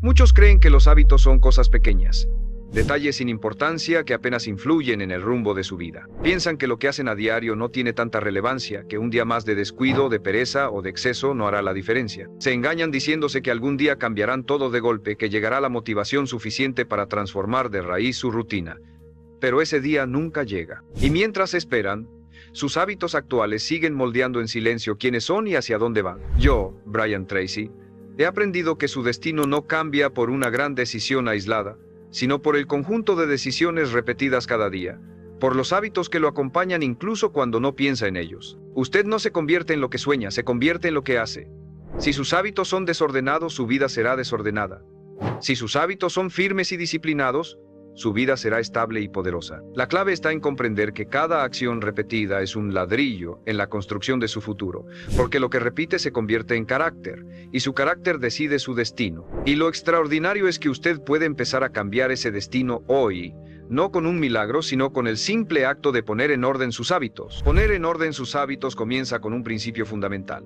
Muchos creen que los hábitos son cosas pequeñas, detalles sin importancia que apenas influyen en el rumbo de su vida. Piensan que lo que hacen a diario no tiene tanta relevancia, que un día más de descuido, de pereza o de exceso no hará la diferencia. Se engañan diciéndose que algún día cambiarán todo de golpe, que llegará la motivación suficiente para transformar de raíz su rutina. Pero ese día nunca llega. Y mientras esperan, sus hábitos actuales siguen moldeando en silencio quiénes son y hacia dónde van. Yo, Brian Tracy, he aprendido que su destino no cambia por una gran decisión aislada, sino por el conjunto de decisiones repetidas cada día, por los hábitos que lo acompañan incluso cuando no piensa en ellos. Usted no se convierte en lo que sueña, se convierte en lo que hace. Si sus hábitos son desordenados, su vida será desordenada. Si sus hábitos son firmes y disciplinados, su vida será estable y poderosa. La clave está en comprender que cada acción repetida es un ladrillo en la construcción de su futuro, porque lo que repite se convierte en carácter, y su carácter decide su destino. Y lo extraordinario es que usted puede empezar a cambiar ese destino hoy, no con un milagro, sino con el simple acto de poner en orden sus hábitos. Poner en orden sus hábitos comienza con un principio fundamental.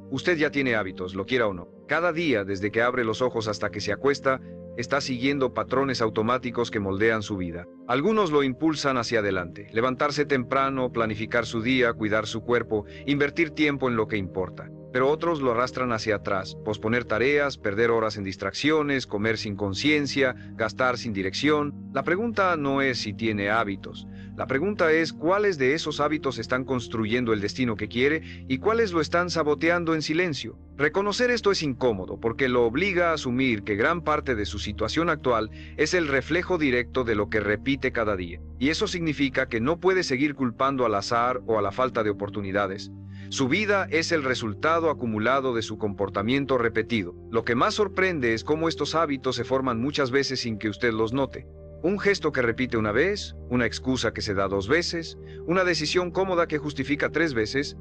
Usted ya tiene hábitos, lo quiera o no. Cada día, desde que abre los ojos hasta que se acuesta, está siguiendo patrones automáticos que moldean su vida. Algunos lo impulsan hacia adelante: levantarse temprano, planificar su día, cuidar su cuerpo, invertir tiempo en lo que importa. Pero otros lo arrastran hacia atrás: posponer tareas, perder horas en distracciones, comer sin conciencia, gastar sin dirección. La pregunta no es si tiene hábitos. La pregunta es cuáles de esos hábitos están construyendo el destino que quiere y cuáles lo están saboteando en silencio. Reconocer esto es incómodo porque lo obliga a asumir que gran parte de su situación actual es el reflejo directo de lo que repite cada día. Y eso significa que no puede seguir culpando al azar o a la falta de oportunidades. Su vida es el resultado acumulado de su comportamiento repetido. Lo que más sorprende es cómo estos hábitos se forman muchas veces sin que usted los note. Un gesto que repite una vez, una excusa que se da 2 veces, una decisión cómoda que justifica 3 veces,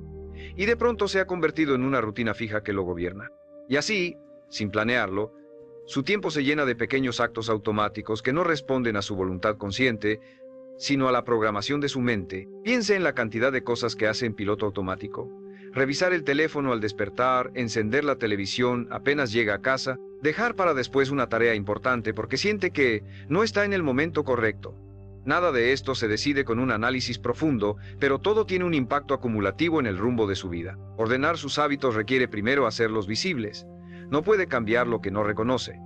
y de pronto se ha convertido en una rutina fija que lo gobierna. Y así, sin planearlo, su tiempo se llena de pequeños actos automáticos que no responden a su voluntad consciente, sino a la programación de su mente. Piense en la cantidad de cosas que hace en piloto automático. Revisar el teléfono al despertar, encender la televisión apenas llega a casa, dejar para después una tarea importante porque siente que no está en el momento correcto. Nada de esto se decide con un análisis profundo, pero todo tiene un impacto acumulativo en el rumbo de su vida. Ordenar sus hábitos requiere primero hacerlos visibles. No puede cambiar lo que no reconoce.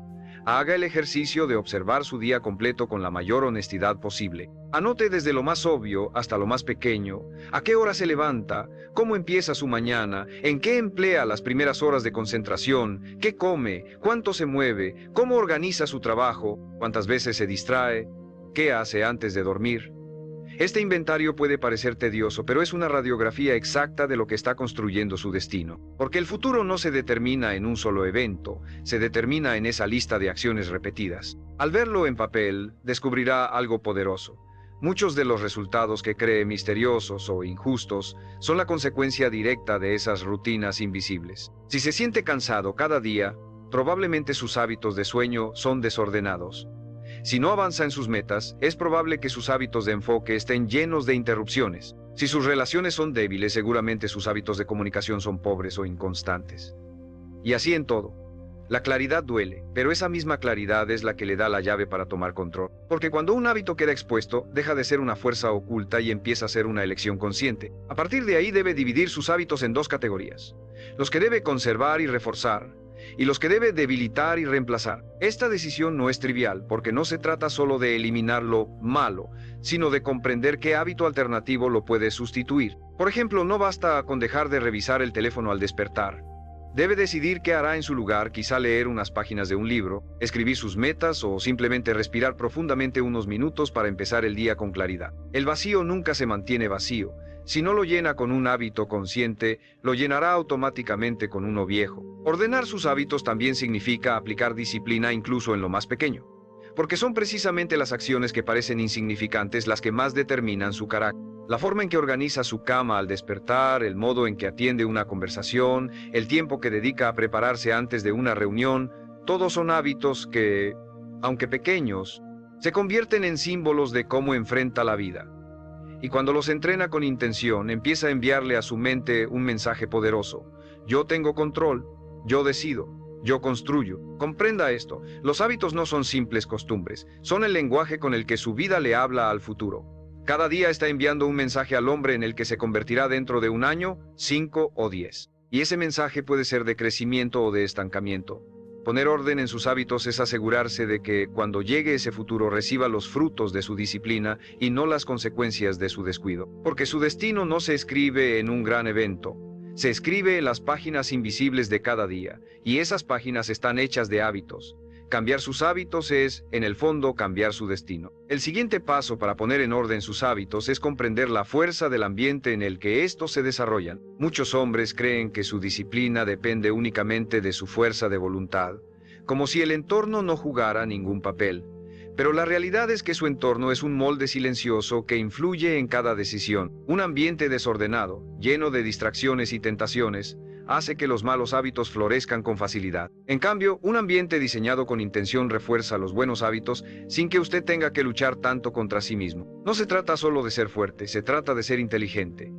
Haga el ejercicio de observar su día completo con la mayor honestidad posible. Anote desde lo más obvio hasta lo más pequeño: a qué hora se levanta, cómo empieza su mañana, en qué emplea las primeras horas de concentración, qué come, cuánto se mueve, cómo organiza su trabajo, cuántas veces se distrae, qué hace antes de dormir. Este inventario puede parecer tedioso, pero es una radiografía exacta de lo que está construyendo su destino. Porque el futuro no se determina en un solo evento, se determina en esa lista de acciones repetidas. Al verlo en papel, descubrirá algo poderoso. Muchos de los resultados que cree misteriosos o injustos son la consecuencia directa de esas rutinas invisibles. Si se siente cansado cada día, probablemente sus hábitos de sueño son desordenados. Si no avanza en sus metas, es probable que sus hábitos de enfoque estén llenos de interrupciones. Si sus relaciones son débiles, seguramente sus hábitos de comunicación son pobres o inconstantes. Y así en todo. La claridad duele, pero esa misma claridad es la que le da la llave para tomar control. Porque cuando un hábito queda expuesto, deja de ser una fuerza oculta y empieza a ser una elección consciente. A partir de ahí debe dividir sus hábitos en 2 categorías: los que debe conservar y reforzar, y los que debe debilitar y reemplazar. Esta decisión no es trivial, porque no se trata solo de eliminar lo malo, sino de comprender qué hábito alternativo lo puede sustituir. Por ejemplo, no basta con dejar de revisar el teléfono al despertar. Debe decidir qué hará en su lugar: quizá leer unas páginas de un libro, escribir sus metas o simplemente respirar profundamente unos minutos para empezar el día con claridad. El vacío nunca se mantiene vacío. Si no lo llena con un hábito consciente, lo llenará automáticamente con uno viejo. Ordenar sus hábitos también significa aplicar disciplina incluso en lo más pequeño, porque son precisamente las acciones que parecen insignificantes las que más determinan su carácter. La forma en que organiza su cama al despertar, el modo en que atiende una conversación, el tiempo que dedica a prepararse antes de una reunión, todos son hábitos que, aunque pequeños, se convierten en símbolos de cómo enfrenta la vida. Y cuando los entrena con intención, empieza a enviarle a su mente un mensaje poderoso: yo tengo control, yo decido. yo construyo. Comprenda esto, los hábitos no son simples costumbres, son el lenguaje con el que su vida le habla al futuro. Cada día está enviando un mensaje al hombre en el que se convertirá dentro de un año, 5 o 10. Y ese mensaje puede ser de crecimiento o de estancamiento. Poner orden en sus hábitos es asegurarse de que cuando llegue ese futuro reciba los frutos de su disciplina y no las consecuencias de su descuido. Porque su destino no se escribe en un gran evento. Se escribe en las páginas invisibles de cada día, y esas páginas están hechas de hábitos. Cambiar sus hábitos es, en el fondo, cambiar su destino. El siguiente paso para poner en orden sus hábitos es comprender la fuerza del ambiente en el que estos se desarrollan. Muchos hombres creen que su disciplina depende únicamente de su fuerza de voluntad, como si el entorno no jugara ningún papel. Pero la realidad es que su entorno es un molde silencioso que influye en cada decisión. Un ambiente desordenado, lleno de distracciones y tentaciones, hace que los malos hábitos florezcan con facilidad. En cambio, un ambiente diseñado con intención refuerza los buenos hábitos sin que usted tenga que luchar tanto contra sí mismo. No se trata solo de ser fuerte, se trata de ser inteligente.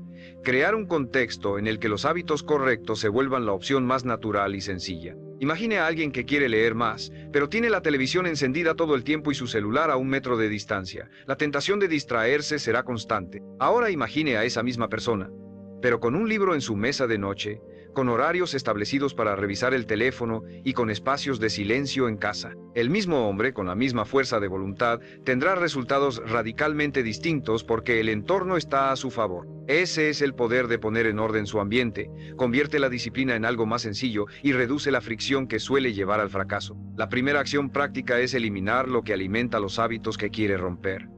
Crear un contexto en el que los hábitos correctos se vuelvan la opción más natural y sencilla. Imagine a alguien que quiere leer más, pero tiene la televisión encendida todo el tiempo y su celular a 1 metro de distancia. La tentación de distraerse será constante. Ahora imagine a esa misma persona, pero con un libro en su mesa de noche, con horarios establecidos para revisar el teléfono y con espacios de silencio en casa. El mismo hombre, con la misma fuerza de voluntad, tendrá resultados radicalmente distintos porque el entorno está a su favor. Ese es el poder de poner en orden su ambiente, convierte la disciplina en algo más sencillo y reduce la fricción que suele llevar al fracaso. La primera acción práctica es eliminar lo que alimenta los hábitos que quiere romper.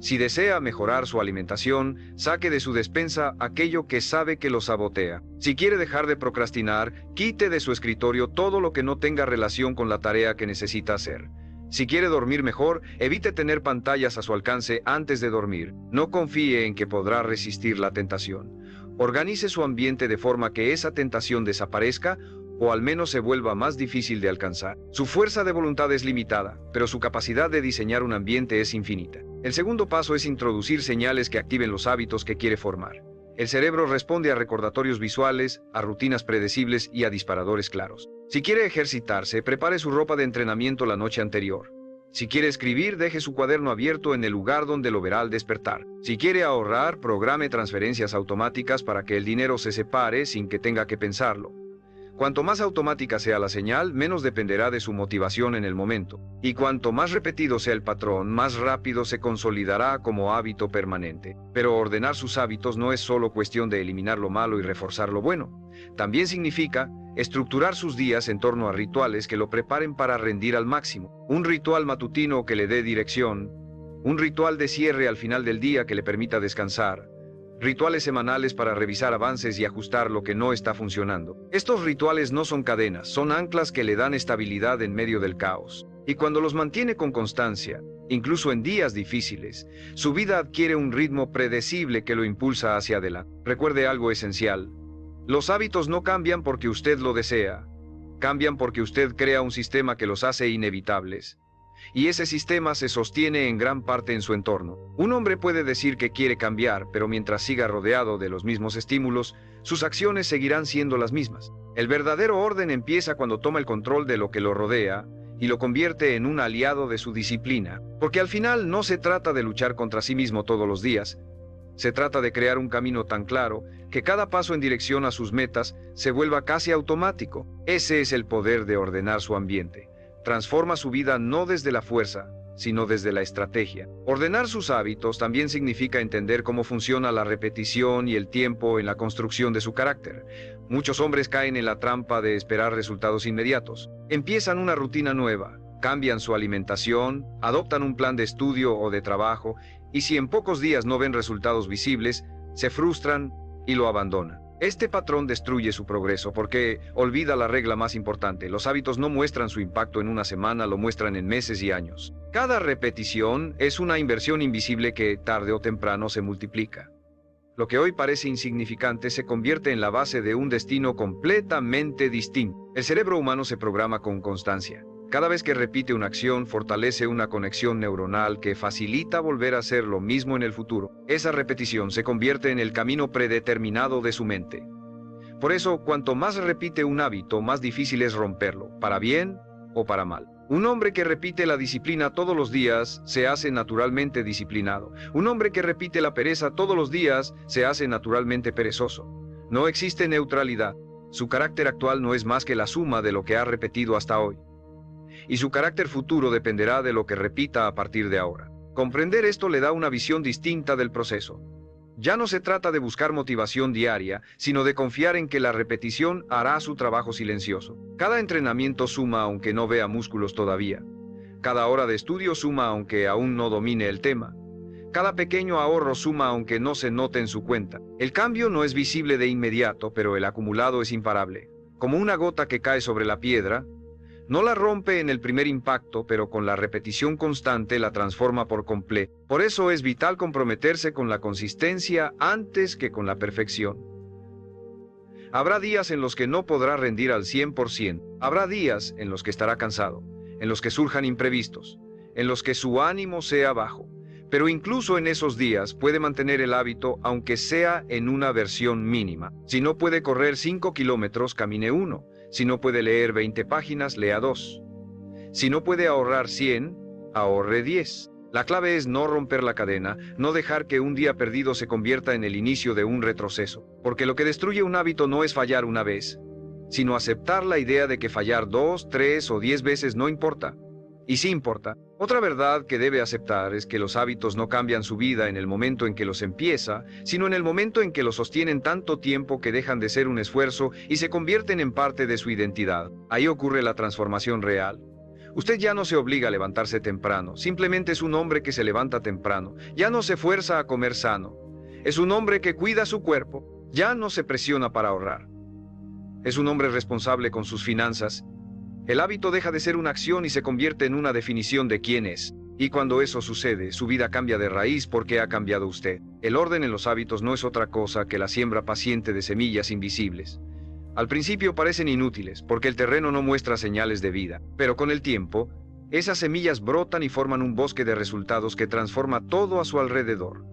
Si desea mejorar su alimentación, saque de su despensa aquello que sabe que lo sabotea. Si quiere dejar de procrastinar, quite de su escritorio todo lo que no tenga relación con la tarea que necesita hacer. Si quiere dormir mejor, evite tener pantallas a su alcance antes de dormir. No confíe en que podrá resistir la tentación. Organice su ambiente de forma que esa tentación desaparezca o al menos se vuelva más difícil de alcanzar. Su fuerza de voluntad es limitada, pero su capacidad de diseñar un ambiente es infinita. El segundo paso es introducir señales que activen los hábitos que quiere formar. El cerebro responde a recordatorios visuales, a rutinas predecibles y a disparadores claros. Si quiere ejercitarse, prepare su ropa de entrenamiento la noche anterior. Si quiere escribir, deje su cuaderno abierto en el lugar donde lo verá al despertar. Si quiere ahorrar, programe transferencias automáticas para que el dinero se separe sin que tenga que pensarlo. Cuanto más automática sea la señal, menos dependerá de su motivación en el momento. Y cuanto más repetido sea el patrón, más rápido se consolidará como hábito permanente. Pero ordenar sus hábitos no es solo cuestión de eliminar lo malo y reforzar lo bueno. También significa estructurar sus días en torno a rituales que lo preparen para rendir al máximo. Un ritual matutino que le dé dirección. Un ritual de cierre al final del día que le permita descansar. Rituales semanales para revisar avances y ajustar lo que no está funcionando. Estos rituales no son cadenas, son anclas que le dan estabilidad en medio del caos. Y cuando los mantiene con constancia, incluso en días difíciles, su vida adquiere un ritmo predecible que lo impulsa hacia adelante. Recuerde algo esencial. Los hábitos no cambian porque usted lo desea. Cambian porque usted crea un sistema que los hace inevitables. Y ese sistema se sostiene en gran parte en su entorno. Un hombre puede decir que quiere cambiar, pero mientras siga rodeado de los mismos estímulos, sus acciones seguirán siendo las mismas. El verdadero orden empieza cuando toma el control de lo que lo rodea y lo convierte en un aliado de su disciplina. Porque al final no se trata de luchar contra sí mismo todos los días. Se trata de crear un camino tan claro que cada paso en dirección a sus metas se vuelva casi automático. Ese es el poder de ordenar su ambiente. Transforma su vida no desde la fuerza, sino desde la estrategia. Ordenar sus hábitos también significa entender cómo funciona la repetición y el tiempo en la construcción de su carácter. Muchos hombres caen en la trampa de esperar resultados inmediatos. Empiezan una rutina nueva, cambian su alimentación, adoptan un plan de estudio o de trabajo, y si en pocos días no ven resultados visibles, se frustran y lo abandonan. Este patrón destruye su progreso porque olvida la regla más importante. Los hábitos no muestran su impacto en una semana, lo muestran en meses y años. Cada repetición es una inversión invisible que tarde o temprano se multiplica. Lo que hoy parece insignificante se convierte en la base de un destino completamente distinto. El cerebro humano se programa con constancia. Cada vez que repite una acción, fortalece una conexión neuronal que facilita volver a hacer lo mismo en el futuro. Esa repetición se convierte en el camino predeterminado de su mente. Por eso, cuanto más repite un hábito, más difícil es romperlo, para bien o para mal. Un hombre que repite la disciplina todos los días se hace naturalmente disciplinado. Un hombre que repite la pereza todos los días se hace naturalmente perezoso. No existe neutralidad. Su carácter actual no es más que la suma de lo que ha repetido hasta hoy. Y su carácter futuro dependerá de lo que repita a partir de ahora. Comprender esto le da una visión distinta del proceso. Ya no se trata de buscar motivación diaria, sino de confiar en que la repetición hará su trabajo silencioso. Cada entrenamiento suma aunque no vea músculos todavía. Cada hora de estudio suma aunque aún no domine el tema. Cada pequeño ahorro suma aunque no se note en su cuenta. El cambio no es visible de inmediato, pero el acumulado es imparable. Como una gota que cae sobre la piedra, no la rompe en el primer impacto, pero con la repetición constante la transforma por completo. Por eso es vital comprometerse con la consistencia antes que con la perfección. Habrá días en los que no podrá rendir al 100%. Habrá días en los que estará cansado, en los que surjan imprevistos, en los que su ánimo sea bajo. Pero incluso en esos días puede mantener el hábito aunque sea en una versión mínima. Si no puede correr 5 kilómetros, camine 1. Si no puede leer 20 páginas, lea 2. Si no puede ahorrar 100, ahorre 10. La clave es no romper la cadena, no dejar que un día perdido se convierta en el inicio de un retroceso. Porque lo que destruye un hábito no es fallar una vez, sino aceptar la idea de que fallar 2, 3 o 10 veces no importa. Y sí importa. Otra verdad que debe aceptar es que los hábitos no cambian su vida en el momento en que los empieza, sino en el momento en que los sostienen tanto tiempo que dejan de ser un esfuerzo y se convierten en parte de su identidad. Ahí ocurre la transformación real. Usted ya no se obliga a levantarse temprano, simplemente es un hombre que se levanta temprano. Ya no se fuerza a comer sano. Es un hombre que cuida su cuerpo. Ya no se presiona para ahorrar. Es un hombre responsable con sus finanzas. El hábito deja de ser una acción y se convierte en una definición de quién es. Y cuando eso sucede, su vida cambia de raíz porque ha cambiado usted. El orden en los hábitos no es otra cosa que la siembra paciente de semillas invisibles. Al principio parecen inútiles porque el terreno no muestra señales de vida, pero con el tiempo, esas semillas brotan y forman un bosque de resultados que transforma todo a su alrededor.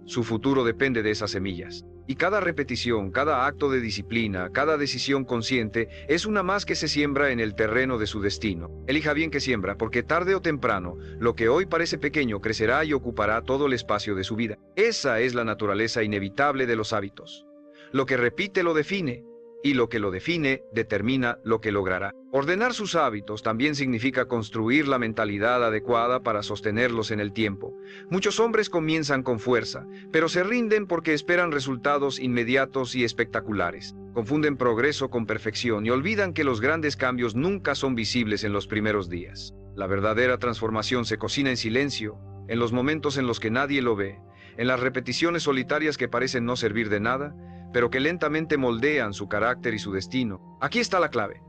Su futuro depende de esas semillas. Y cada repetición, cada acto de disciplina, cada decisión consciente es una más que se siembra en el terreno de su destino. Elija bien qué siembra, porque tarde o temprano, lo que hoy parece pequeño crecerá y ocupará todo el espacio de su vida. Esa es la naturaleza inevitable de los hábitos. Lo que repite lo define, y lo que lo define determina lo que logrará. Ordenar sus hábitos también significa construir la mentalidad adecuada para sostenerlos en el tiempo. Muchos hombres comienzan con fuerza, pero se rinden porque esperan resultados inmediatos y espectaculares. Confunden progreso con perfección y olvidan que los grandes cambios nunca son visibles en los primeros días. La verdadera transformación se cocina en silencio, en los momentos en los que nadie lo ve, en las repeticiones solitarias que parecen no servir de nada, pero que lentamente moldean su carácter y su destino. Aquí está la clave.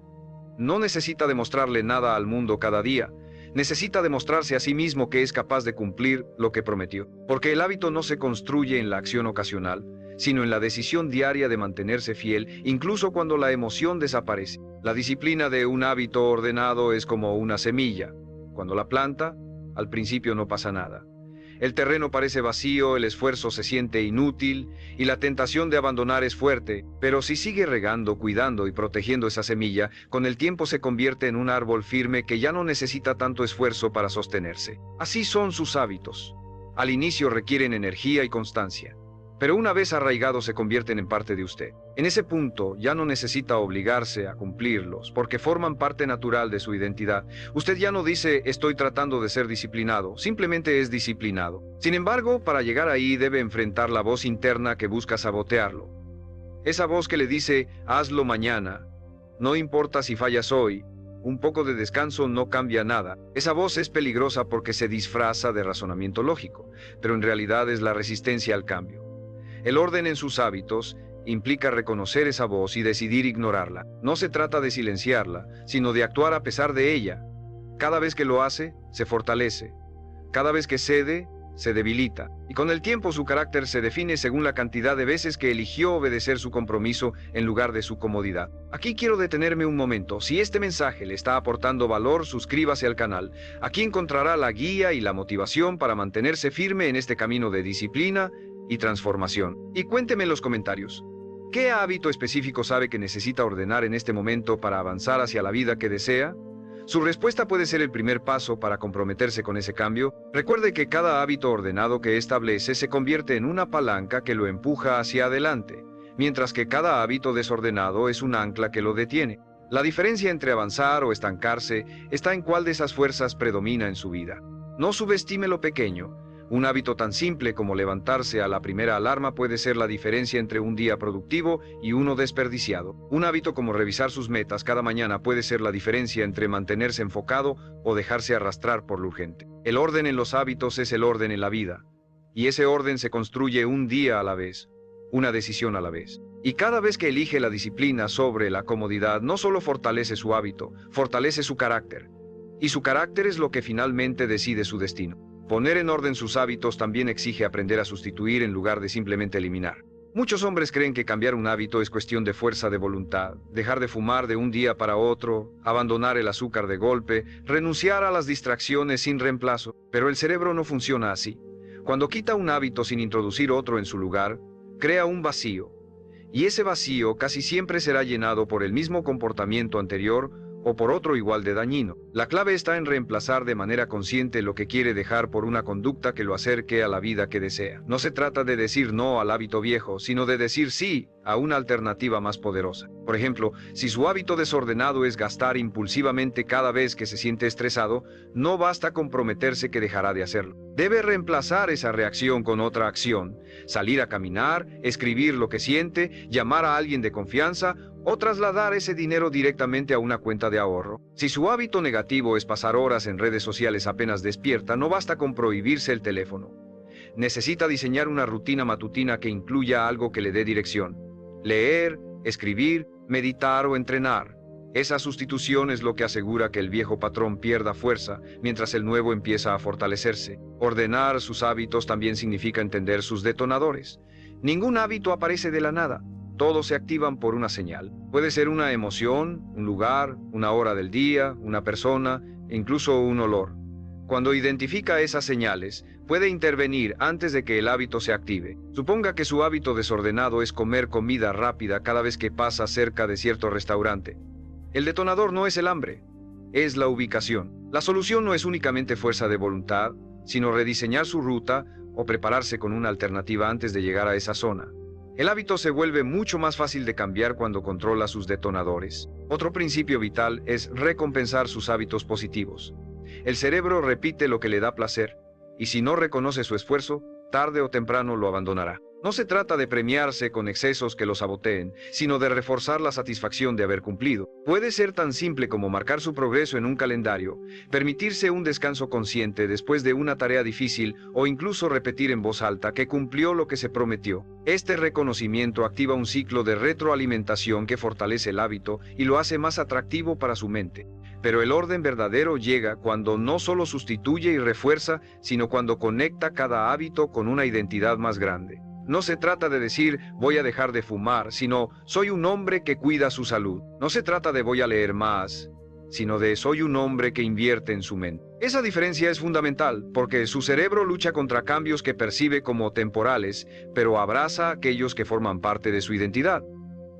No necesita demostrarle nada al mundo cada día. Necesita demostrarse a sí mismo que es capaz de cumplir lo que prometió. Porque el hábito no se construye en la acción ocasional, sino en la decisión diaria de mantenerse fiel, incluso cuando la emoción desaparece. La disciplina de un hábito ordenado es como una semilla. Cuando la planta, al principio no pasa nada. El terreno parece vacío, el esfuerzo se siente inútil y la tentación de abandonar es fuerte, pero si sigue regando, cuidando y protegiendo esa semilla, con el tiempo se convierte en un árbol firme que ya no necesita tanto esfuerzo para sostenerse. Así son sus hábitos. Al inicio requieren energía y constancia, pero una vez arraigados se convierten en parte de usted. En ese punto ya no necesita obligarse a cumplirlos, porque forman parte natural de su identidad. Usted ya no dice estoy tratando de ser disciplinado, simplemente es disciplinado. Sin embargo, para llegar ahí debe enfrentar la voz interna que busca sabotearlo. Esa voz que le dice hazlo mañana, no importa si fallas hoy, un poco de descanso no cambia nada. Esa voz es peligrosa porque se disfraza de razonamiento lógico, pero en realidad es la resistencia al cambio. El orden en sus hábitos implica reconocer esa voz y decidir ignorarla. No se trata de silenciarla, sino de actuar a pesar de ella. Cada vez que lo hace, se fortalece. Cada vez que cede, se debilita. Y con el tiempo su carácter se define según la cantidad de veces que eligió obedecer su compromiso en lugar de su comodidad. Aquí quiero detenerme un momento. Si este mensaje le está aportando valor, suscríbase al canal. Aquí encontrará la guía y la motivación para mantenerse firme en este camino de disciplina y transformación. Y cuénteme en los comentarios, ¿Qué hábito específico sabe que necesita ordenar en este momento para avanzar hacia la vida que desea? Su respuesta puede ser el primer paso para comprometerse con ese cambio. Recuerde que cada hábito ordenado que establece se convierte en una palanca que lo empuja hacia adelante, mientras que cada hábito desordenado es un ancla que lo detiene. La diferencia entre avanzar o estancarse está en cuál de esas fuerzas predomina en su vida. No subestime lo pequeño. Un hábito tan simple como levantarse a la primera alarma puede ser la diferencia entre un día productivo y uno desperdiciado. Un hábito como revisar sus metas cada mañana puede ser la diferencia entre mantenerse enfocado o dejarse arrastrar por lo urgente. El orden en los hábitos es el orden en la vida, y ese orden se construye un día a la vez, una decisión a la vez. Y cada vez que elige la disciplina sobre la comodidad, no solo fortalece su hábito, fortalece su carácter. Y su carácter es lo que finalmente decide su destino. Poner en orden sus hábitos también exige aprender a sustituir en lugar de simplemente eliminar. Muchos hombres creen que cambiar un hábito es cuestión de fuerza de voluntad, dejar de fumar de un día para otro, abandonar el azúcar de golpe, renunciar a las distracciones sin reemplazo. Pero el cerebro no funciona así. Cuando quita un hábito sin introducir otro en su lugar, crea un vacío. Y ese vacío casi siempre será llenado por el mismo comportamiento anterior o por otro igual de dañino. La clave está en reemplazar de manera consciente lo que quiere dejar por una conducta que lo acerque a la vida que desea. No se trata de decir no al hábito viejo, sino de decir sí a una alternativa más poderosa. Por ejemplo, si su hábito desordenado es gastar impulsivamente cada vez que se siente estresado, no basta con prometerse que dejará de hacerlo. Debe reemplazar esa reacción con otra acción, salir a caminar, escribir lo que siente, llamar a alguien de confianza o trasladar ese dinero directamente a una cuenta de ahorro. Si su hábito negativo es pasar horas en redes sociales apenas despierta, no basta con prohibirse el teléfono. Necesita diseñar una rutina matutina que incluya algo que le dé dirección. Leer, escribir, meditar o entrenar. Esa sustitución es lo que asegura que el viejo patrón pierda fuerza, mientras el nuevo empieza a fortalecerse. Ordenar sus hábitos también significa entender sus detonadores. Ningún hábito aparece de la nada. Todos se activan por una señal. Puede ser una emoción, un lugar, una hora del día, una persona, e incluso un olor. Cuando identifica esas señales, puede intervenir antes de que el hábito se active. Suponga que su hábito desordenado es comer comida rápida cada vez que pasa cerca de cierto restaurante. El detonador no es el hambre, es la ubicación. La solución no es únicamente fuerza de voluntad, sino rediseñar su ruta o prepararse con una alternativa antes de llegar a esa zona. El hábito se vuelve mucho más fácil de cambiar cuando controla sus detonadores. Otro principio vital es recompensar sus hábitos positivos. El cerebro repite lo que le da placer, y si no reconoce su esfuerzo, tarde o temprano lo abandonará. No se trata de premiarse con excesos que lo saboteen, sino de reforzar la satisfacción de haber cumplido. Puede ser tan simple como marcar su progreso en un calendario, permitirse un descanso consciente después de una tarea difícil o incluso repetir en voz alta que cumplió lo que se prometió. Este reconocimiento activa un ciclo de retroalimentación que fortalece el hábito y lo hace más atractivo para su mente. Pero el orden verdadero llega cuando no solo sustituye y refuerza, sino cuando conecta cada hábito con una identidad más grande. No se trata de decir voy a dejar de fumar, sino soy un hombre que cuida su salud. No se trata de voy a leer más, sino de soy un hombre que invierte en su mente. Esa diferencia es fundamental porque su cerebro lucha contra cambios que percibe como temporales, pero abraza a aquellos que forman parte de su identidad.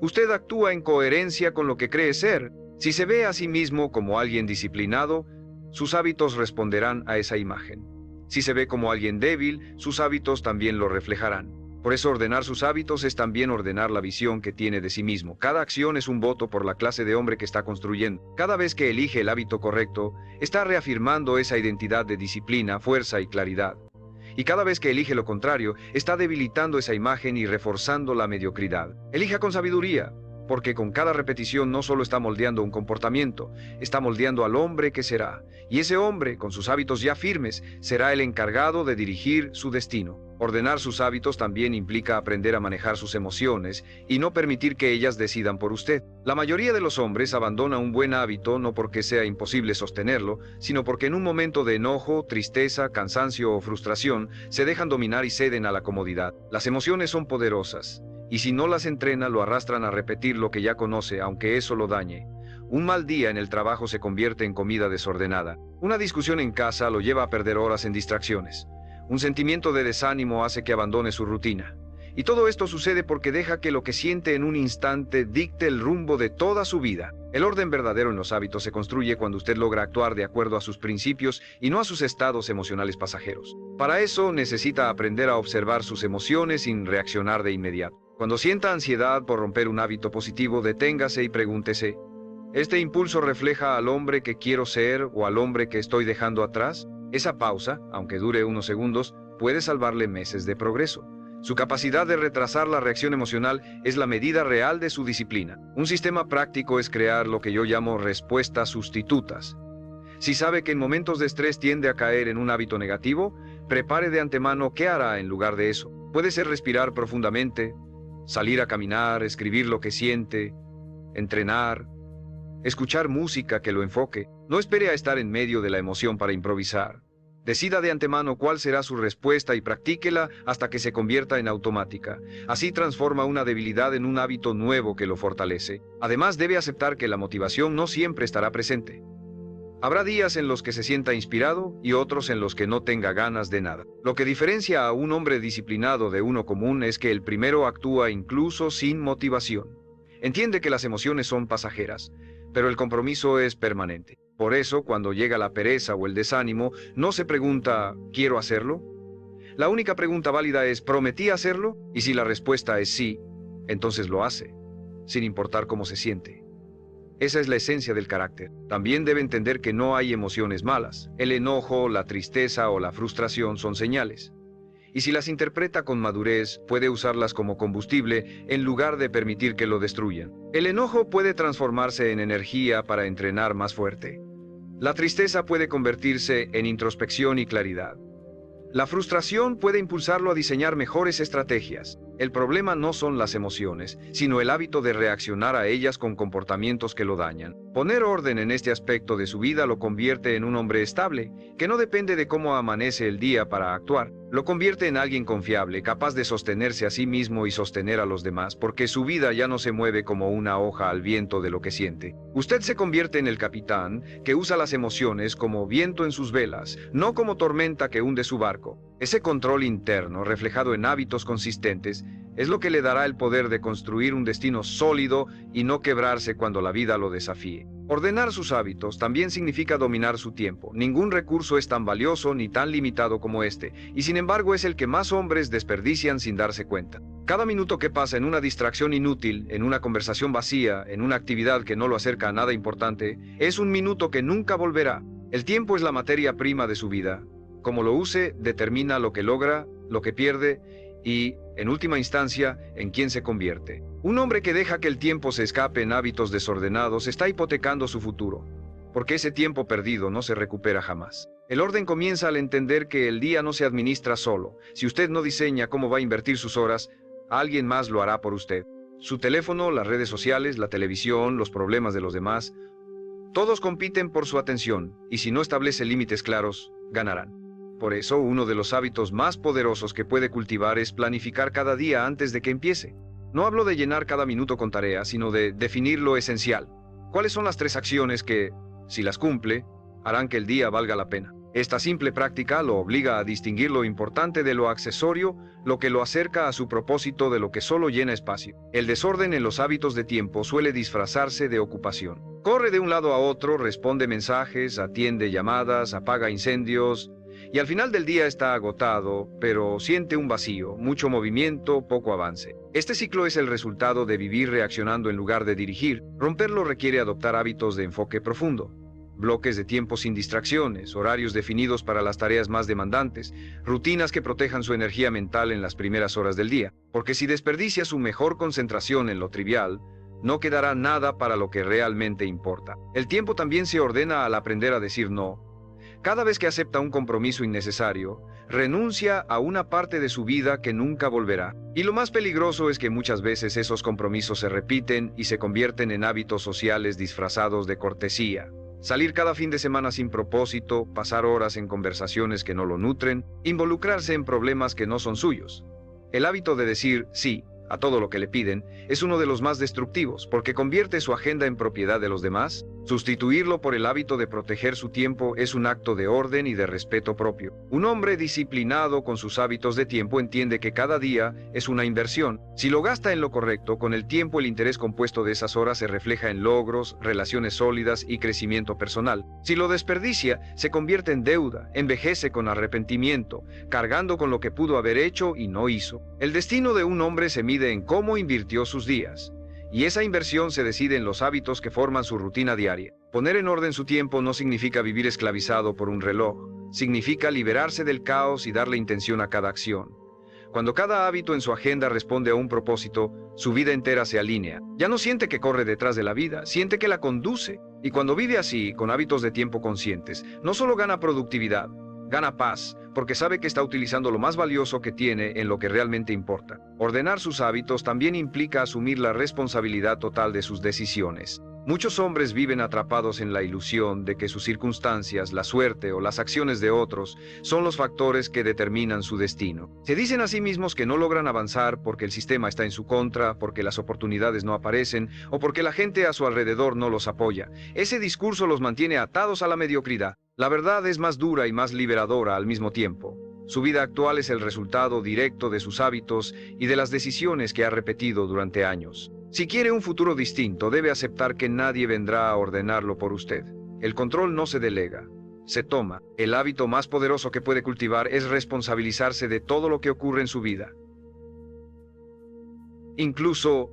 Usted actúa en coherencia con lo que cree ser. Si se ve a sí mismo como alguien disciplinado, sus hábitos responderán a esa imagen. Si se ve como alguien débil, sus hábitos también lo reflejarán. Por eso ordenar sus hábitos es también ordenar la visión que tiene de sí mismo. Cada acción es un voto por la clase de hombre que está construyendo. Cada vez que elige el hábito correcto, está reafirmando esa identidad de disciplina, fuerza y claridad. Y cada vez que elige lo contrario, está debilitando esa imagen y reforzando la mediocridad. Elija con sabiduría, porque con cada repetición no solo está moldeando un comportamiento, está moldeando al hombre que será. Y ese hombre, con sus hábitos ya firmes, será el encargado de dirigir su destino. Ordenar sus hábitos también implica aprender a manejar sus emociones y no permitir que ellas decidan por usted. La mayoría de los hombres abandona un buen hábito no porque sea imposible sostenerlo, sino porque en un momento de enojo, tristeza, cansancio o frustración, se dejan dominar y ceden a la comodidad. Las emociones son poderosas, y si no las entrena, lo arrastran a repetir lo que ya conoce, aunque eso lo dañe. Un mal día en el trabajo se convierte en comida desordenada. Una discusión en casa lo lleva a perder horas en distracciones. Un sentimiento de desánimo hace que abandone su rutina. Y todo esto sucede porque deja que lo que siente en un instante dicte el rumbo de toda su vida. El orden verdadero en los hábitos se construye cuando usted logra actuar de acuerdo a sus principios y no a sus estados emocionales pasajeros. Para eso necesita aprender a observar sus emociones sin reaccionar de inmediato. Cuando sienta ansiedad por romper un hábito positivo, deténgase y pregúntese: ¿este impulso refleja al hombre que quiero ser o al hombre que estoy dejando atrás? Esa pausa, aunque dure unos segundos, puede salvarle meses de progreso. Su capacidad de retrasar la reacción emocional es la medida real de su disciplina. Un sistema práctico es crear lo que yo llamo respuestas sustitutas. Si sabe que en momentos de estrés tiende a caer en un hábito negativo, prepare de antemano qué hará en lugar de eso. Puede ser respirar profundamente, salir a caminar, escribir lo que siente, entrenar, escuchar música que lo enfoque. No espere a estar en medio de la emoción para improvisar. Decida de antemano cuál será su respuesta y practíquela hasta que se convierta en automática. Así transforma una debilidad en un hábito nuevo que lo fortalece. Además, debe aceptar que la motivación no siempre estará presente. Habrá días en los que se sienta inspirado y otros en los que no tenga ganas de nada. Lo que diferencia a un hombre disciplinado de uno común es que el primero actúa incluso sin motivación. Entiende que las emociones son pasajeras, pero el compromiso es permanente. Por eso, cuando llega la pereza o el desánimo, no se pregunta ¿quiero hacerlo? La única pregunta válida es ¿prometí hacerlo? Y si la respuesta es sí, entonces lo hace, sin importar cómo se siente. Esa es la esencia del carácter. También debe entender que no hay emociones malas. El enojo, la tristeza o la frustración son señales. Y si las interpreta con madurez, puede usarlas como combustible en lugar de permitir que lo destruyan. El enojo puede transformarse en energía para entrenar más fuerte. La tristeza puede convertirse en introspección y claridad. La frustración puede impulsarlo a diseñar mejores estrategias. El problema no son las emociones, sino el hábito de reaccionar a ellas con comportamientos que lo dañan. Poner orden en este aspecto de su vida lo convierte en un hombre estable, que no depende de cómo amanece el día para actuar. Lo convierte en alguien confiable, capaz de sostenerse a sí mismo y sostener a los demás, porque su vida ya no se mueve como una hoja al viento de lo que siente. Usted se convierte en el capitán, que usa las emociones como viento en sus velas, no como tormenta que hunde su barco. Ese control interno, reflejado en hábitos consistentes, es lo que le dará el poder de construir un destino sólido y no quebrarse cuando la vida lo desafíe. Ordenar sus hábitos también significa dominar su tiempo. Ningún recurso es tan valioso ni tan limitado como este, y sin embargo es el que más hombres desperdician sin darse cuenta. Cada minuto que pasa en una distracción inútil, en una conversación vacía, en una actividad que no lo acerca a nada importante, es un minuto que nunca volverá. El tiempo es la materia prima de su vida. Como lo use, determina lo que logra, lo que pierde y, en última instancia, en quién se convierte. Un hombre que deja que el tiempo se escape en hábitos desordenados está hipotecando su futuro, porque ese tiempo perdido no se recupera jamás. El orden comienza al entender que el día no se administra solo. Si usted no diseña cómo va a invertir sus horas, alguien más lo hará por usted. Su teléfono, las redes sociales, la televisión, los problemas de los demás, todos compiten por su atención, y si no establece límites claros, ganarán. Por eso, uno de los hábitos más poderosos que puede cultivar es planificar cada día antes de que empiece. No hablo de llenar cada minuto con tareas, sino de definir lo esencial. ¿Cuáles son las 3 acciones que, si las cumple, harán que el día valga la pena? Esta simple práctica lo obliga a distinguir lo importante de lo accesorio, lo que lo acerca a su propósito de lo que solo llena espacio. El desorden en los hábitos de tiempo suele disfrazarse de ocupación. Corre de un lado a otro, responde mensajes, atiende llamadas, apaga incendios, y al final del día está agotado, pero siente un vacío, mucho movimiento, poco avance. Este ciclo es el resultado de vivir reaccionando en lugar de dirigir. Romperlo requiere adoptar hábitos de enfoque profundo. Bloques de tiempo sin distracciones, horarios definidos para las tareas más demandantes, rutinas que protejan su energía mental en las primeras horas del día. Porque si desperdicia su mejor concentración en lo trivial, no quedará nada para lo que realmente importa. El tiempo también se ordena al aprender a decir no. Cada vez que acepta un compromiso innecesario, renuncia a una parte de su vida que nunca volverá. Y lo más peligroso es que muchas veces esos compromisos se repiten y se convierten en hábitos sociales disfrazados de cortesía. Salir cada fin de semana sin propósito, pasar horas en conversaciones que no lo nutren, involucrarse en problemas que no son suyos. El hábito de decir sí a todo lo que le piden es uno de los más destructivos porque convierte su agenda en propiedad de los demás. Sustituirlo por el hábito de proteger su tiempo es un acto de orden y de respeto propio. Un hombre disciplinado con sus hábitos de tiempo entiende que cada día es una inversión. Si lo gasta en lo correcto, con el tiempo el interés compuesto de esas horas se refleja en logros, relaciones sólidas y crecimiento personal. Si lo desperdicia, se convierte en deuda, envejece con arrepentimiento, cargando con lo que pudo haber hecho y no hizo. El destino de un hombre se mide en cómo invirtió sus días. Y esa inversión se decide en los hábitos que forman su rutina diaria. Poner en orden su tiempo no significa vivir esclavizado por un reloj, significa liberarse del caos y darle intención a cada acción. Cuando cada hábito en su agenda responde a un propósito, su vida entera se alinea. Ya no siente que corre detrás de la vida, siente que la conduce. Y cuando vive así, con hábitos de tiempo conscientes, no solo gana productividad, gana paz, porque sabe que está utilizando lo más valioso que tiene en lo que realmente importa. Ordenar sus hábitos también implica asumir la responsabilidad total de sus decisiones. Muchos hombres viven atrapados en la ilusión de que sus circunstancias, la suerte o las acciones de otros son los factores que determinan su destino. Se dicen a sí mismos que no logran avanzar porque el sistema está en su contra, porque las oportunidades no aparecen o porque la gente a su alrededor no los apoya. Ese discurso los mantiene atados a la mediocridad. La verdad es más dura y más liberadora al mismo tiempo. Su vida actual es el resultado directo de sus hábitos y de las decisiones que ha repetido durante años. Si quiere un futuro distinto, debe aceptar que nadie vendrá a ordenarlo por usted. El control no se delega, se toma. El hábito más poderoso que puede cultivar es responsabilizarse de todo lo que ocurre en su vida, incluso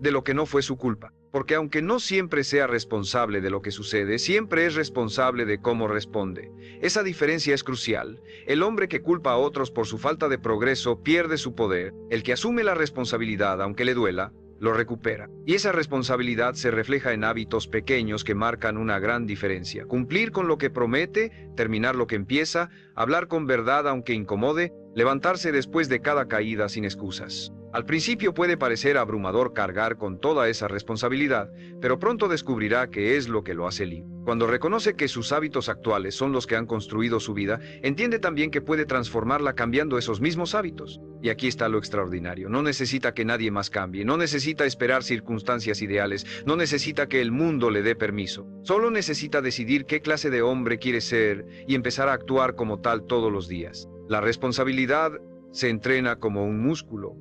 de lo que no fue su culpa. Porque aunque no siempre sea responsable de lo que sucede, siempre es responsable de cómo responde. Esa diferencia es crucial. El hombre que culpa a otros por su falta de progreso pierde su poder. El que asume la responsabilidad, aunque le duela, lo recupera. Y esa responsabilidad se refleja en hábitos pequeños que marcan una gran diferencia. Cumplir con lo que promete, terminar lo que empieza, hablar con verdad aunque incomode, levantarse después de cada caída sin excusas. Al principio puede parecer abrumador cargar con toda esa responsabilidad, pero pronto descubrirá que es lo que lo hace libre. Cuando reconoce que sus hábitos actuales son los que han construido su vida, entiende también que puede transformarla cambiando esos mismos hábitos. Y aquí está lo extraordinario. No necesita que nadie más cambie, no necesita esperar circunstancias ideales, no necesita que el mundo le dé permiso. Solo necesita decidir qué clase de hombre quiere ser y empezar a actuar como tal todos los días. La responsabilidad se entrena como un músculo.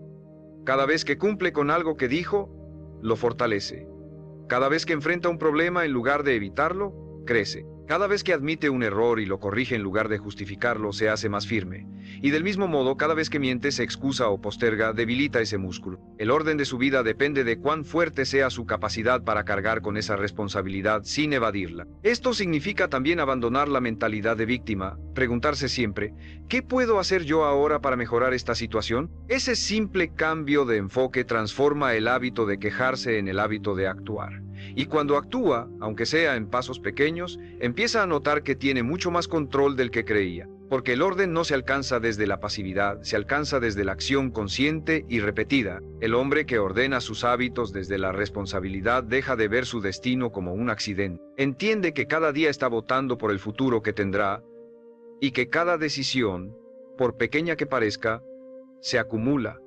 Cada vez que cumple con algo que dijo, lo fortalece. Cada vez que enfrenta un problema en lugar de evitarlo, crece. Cada vez que admite un error y lo corrige en lugar de justificarlo, se hace más firme. Y del mismo modo, cada vez que miente, se excusa o posterga, debilita ese músculo. El orden de su vida depende de cuán fuerte sea su capacidad para cargar con esa responsabilidad sin evadirla. Esto significa también abandonar la mentalidad de víctima, preguntarse siempre, ¿qué puedo hacer yo ahora para mejorar esta situación? Ese simple cambio de enfoque transforma el hábito de quejarse en el hábito de actuar. Y cuando actúa, aunque sea en pasos pequeños, empieza a notar que tiene mucho más control del que creía. Porque el orden no se alcanza desde la pasividad, se alcanza desde la acción consciente y repetida. El hombre que ordena sus hábitos desde la responsabilidad deja de ver su destino como un accidente. Entiende que cada día está votando por el futuro que tendrá y que cada decisión, por pequeña que parezca, se acumula.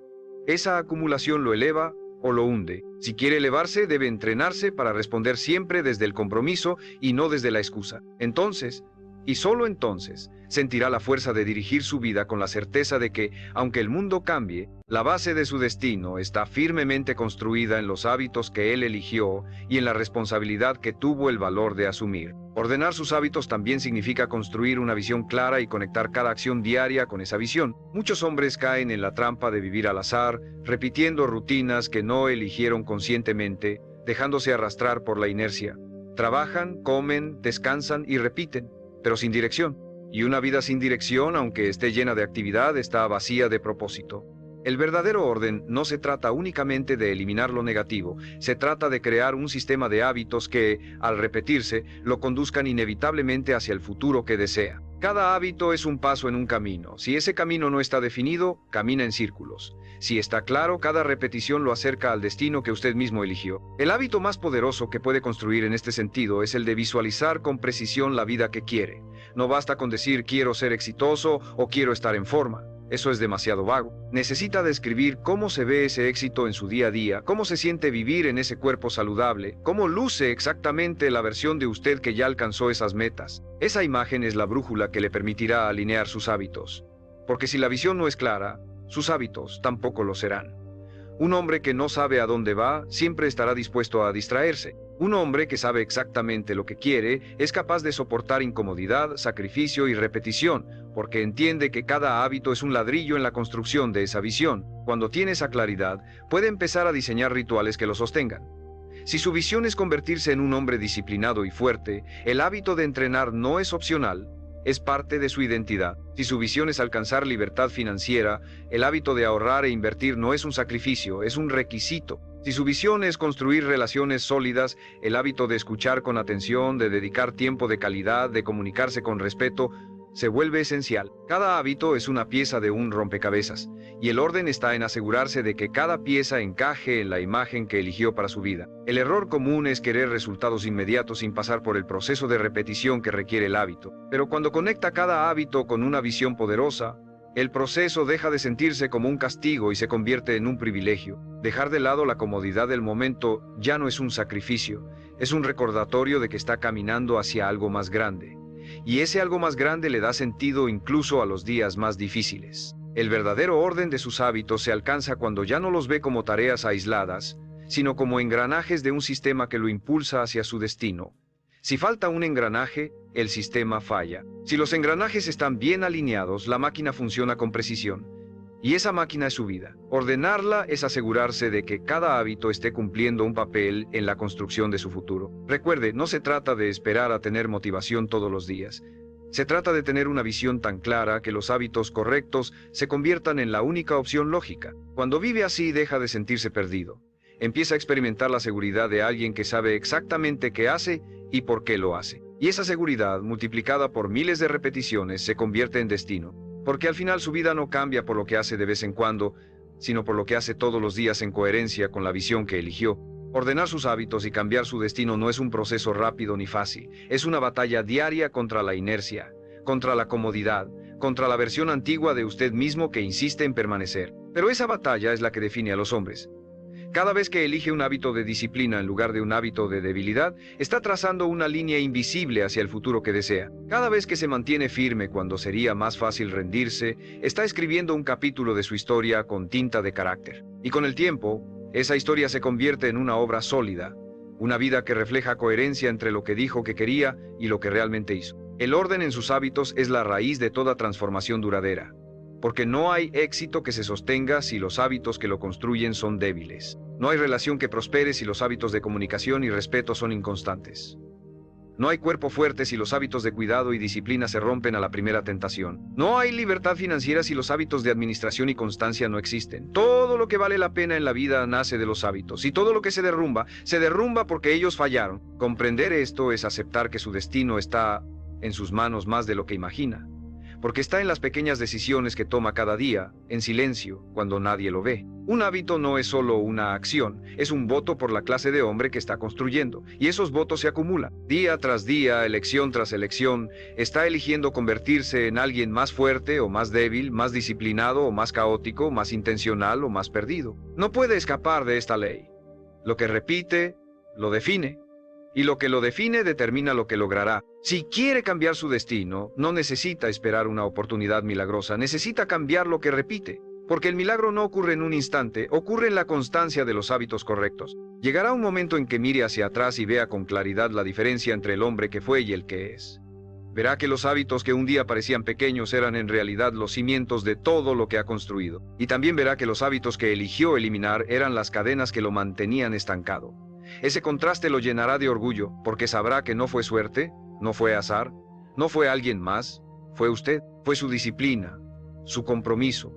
Esa acumulación lo eleva o lo hunde. Si quiere elevarse, debe entrenarse para responder siempre desde el compromiso y no desde la excusa. Entonces, y solo entonces, sentirá la fuerza de dirigir su vida con la certeza de que, aunque el mundo cambie, la base de su destino está firmemente construida en los hábitos que él eligió y en la responsabilidad que tuvo el valor de asumir. Ordenar sus hábitos también significa construir una visión clara y conectar cada acción diaria con esa visión. Muchos hombres caen en la trampa de vivir al azar, repitiendo rutinas que no eligieron conscientemente, dejándose arrastrar por la inercia. Trabajan, comen, descansan y repiten, pero sin dirección. Y una vida sin dirección, aunque esté llena de actividad, está vacía de propósito. El verdadero orden no se trata únicamente de eliminar lo negativo, se trata de crear un sistema de hábitos que, al repetirse, lo conduzcan inevitablemente hacia el futuro que desea. Cada hábito es un paso en un camino. Si ese camino no está definido, camina en círculos. Si está claro, cada repetición lo acerca al destino que usted mismo eligió. El hábito más poderoso que puede construir en este sentido es el de visualizar con precisión la vida que quiere. No basta con decir quiero ser exitoso o quiero estar en forma. Eso es demasiado vago. Necesita describir cómo se ve ese éxito en su día a día, cómo se siente vivir en ese cuerpo saludable, cómo luce exactamente la versión de usted que ya alcanzó esas metas. Esa imagen es la brújula que le permitirá alinear sus hábitos. Porque si la visión no es clara, sus hábitos tampoco lo serán. Un hombre que no sabe a dónde va siempre estará dispuesto a distraerse. Un hombre que sabe exactamente lo que quiere es capaz de soportar incomodidad, sacrificio y repetición, porque entiende que cada hábito es un ladrillo en la construcción de esa visión. Cuando tiene esa claridad, puede empezar a diseñar rituales que lo sostengan. Si su visión es convertirse en un hombre disciplinado y fuerte, el hábito de entrenar no es opcional, es parte de su identidad. Si su visión es alcanzar libertad financiera, el hábito de ahorrar e invertir no es un sacrificio, es un requisito. Si su visión es construir relaciones sólidas, el hábito de escuchar con atención, de dedicar tiempo de calidad, de comunicarse con respeto, se vuelve esencial. Cada hábito es una pieza de un rompecabezas, y el orden está en asegurarse de que cada pieza encaje en la imagen que eligió para su vida. El error común es querer resultados inmediatos sin pasar por el proceso de repetición que requiere el hábito. Pero cuando conecta cada hábito con una visión poderosa, el proceso deja de sentirse como un castigo y se convierte en un privilegio. Dejar de lado la comodidad del momento ya no es un sacrificio, es un recordatorio de que está caminando hacia algo más grande. Y ese algo más grande le da sentido incluso a los días más difíciles. El verdadero orden de sus hábitos se alcanza cuando ya no los ve como tareas aisladas, sino como engranajes de un sistema que lo impulsa hacia su destino. Si falta un engranaje, el sistema falla. Si los engranajes están bien alineados, la máquina funciona con precisión. Y esa máquina es su vida. Ordenarla es asegurarse de que cada hábito esté cumpliendo un papel en la construcción de su futuro. Recuerde, no se trata de esperar a tener motivación todos los días. Se trata de tener una visión tan clara que los hábitos correctos se conviertan en la única opción lógica. Cuando vive así, deja de sentirse perdido. Empieza a experimentar la seguridad de alguien que sabe exactamente qué hace y por qué lo hace. Y esa seguridad, multiplicada por miles de repeticiones, se convierte en destino. Porque al final su vida no cambia por lo que hace de vez en cuando, sino por lo que hace todos los días en coherencia con la visión que eligió. Ordenar sus hábitos y cambiar su destino no es un proceso rápido ni fácil, es una batalla diaria contra la inercia, contra la comodidad, contra la versión antigua de usted mismo que insiste en permanecer. Pero esa batalla es la que define a los hombres. Cada vez que elige un hábito de disciplina en lugar de un hábito de debilidad, está trazando una línea invisible hacia el futuro que desea. Cada vez que se mantiene firme cuando sería más fácil rendirse, está escribiendo un capítulo de su historia con tinta de carácter. Y con el tiempo, esa historia se convierte en una obra sólida, una vida que refleja coherencia entre lo que dijo que quería y lo que realmente hizo. El orden en sus hábitos es la raíz de toda transformación duradera, porque no hay éxito que se sostenga si los hábitos que lo construyen son débiles. No hay relación que prospere si los hábitos de comunicación y respeto son inconstantes. No hay cuerpo fuerte si los hábitos de cuidado y disciplina se rompen a la primera tentación. No hay libertad financiera si los hábitos de administración y constancia no existen. Todo lo que vale la pena en la vida nace de los hábitos, y todo lo que se derrumba porque ellos fallaron. Comprender esto es aceptar que su destino está en sus manos más de lo que imagina, porque está en las pequeñas decisiones que toma cada día, en silencio, cuando nadie lo ve. Un hábito no es solo una acción, es un voto por la clase de hombre que está construyendo, y esos votos se acumulan. Día tras día, elección tras elección, está eligiendo convertirse en alguien más fuerte o más débil, más disciplinado o más caótico, más intencional o más perdido. No puede escapar de esta ley. Lo que repite, lo define. Y lo que lo define determina lo que logrará. Si quiere cambiar su destino, no necesita esperar una oportunidad milagrosa, necesita cambiar lo que repite. Porque el milagro no ocurre en un instante, ocurre en la constancia de los hábitos correctos. Llegará un momento en que mire hacia atrás y vea con claridad la diferencia entre el hombre que fue y el que es. Verá que los hábitos que un día parecían pequeños eran en realidad los cimientos de todo lo que ha construido. Y también verá que los hábitos que eligió eliminar eran las cadenas que lo mantenían estancado. Ese contraste lo llenará de orgullo, porque sabrá que no fue suerte, no fue azar, no fue alguien más, fue usted, fue su disciplina, su compromiso,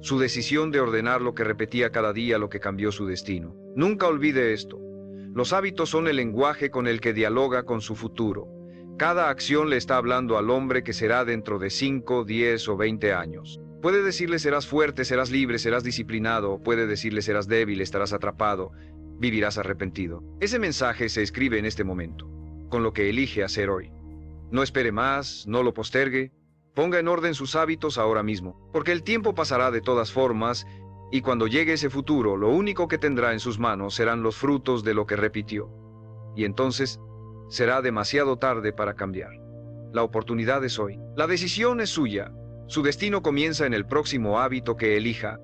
su decisión de ordenar lo que repetía cada día lo que cambió su destino. Nunca olvide esto. Los hábitos son el lenguaje con el que dialoga con su futuro. Cada acción le está hablando al hombre que será dentro de 5, 10 o 20 años. Puede decirle serás fuerte, serás libre, serás disciplinado, puede decirle serás débil, estarás atrapado, vivirás arrepentido. Ese mensaje se escribe en este momento, con lo que elige hacer hoy. No espere más, no lo postergue, Ponga en orden sus hábitos ahora mismo, porque el tiempo pasará de todas formas, y cuando llegue ese futuro, lo único que tendrá en sus manos serán los frutos de lo que repitió. Y entonces, será demasiado tarde para cambiar. La oportunidad es hoy. La decisión es suya. Su destino comienza en el próximo hábito que elija.